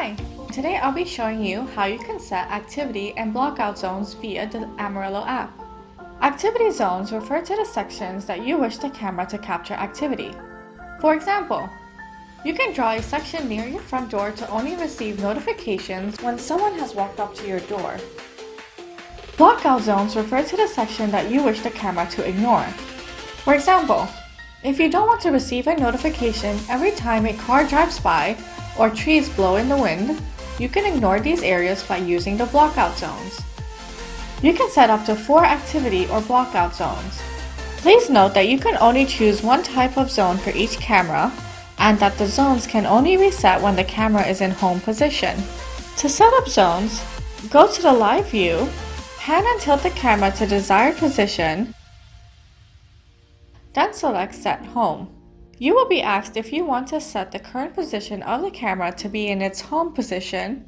Hi! Today I'll be showing you how you can set activity and blockout zones via the Amaryllo app. Activity zones refer to the sections that you wish the camera to capture activity. For example, you can draw a section near your front door to only receive notifications when someone has walked up to your door. Blockout zones refer to the section that you wish the camera to ignore. For example, if you don't want to receive a notification every time a car drives by or trees blow in the wind, you can ignore these areas by using the blockout zones. You can set up to 4 activity or blockout zones. Please note that you can only choose one type of zone for each camera and that the zones can only reset when the camera is in home position. To set up zones, go to the live view, pan and tilt the camera to desired position, then select Set Home. You will be asked if you want to set the current position of the camera to be in its home position.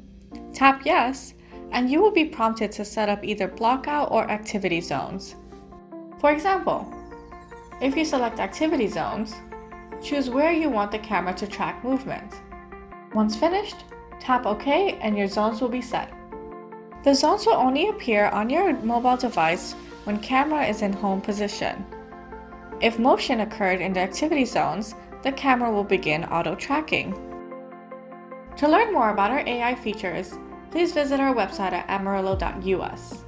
Tap Yes, and you will be prompted to set up either blockout or activity zones. For example, if you select activity zones, choose where you want the camera to track movement. Once finished, tap OK and your zones will be set. The zones will only appear on your mobile device when camera is in home position. If motion occurred in the activity zones, the camera will begin auto-tracking. To learn more about our AI features, please visit our website at amaryllo.us.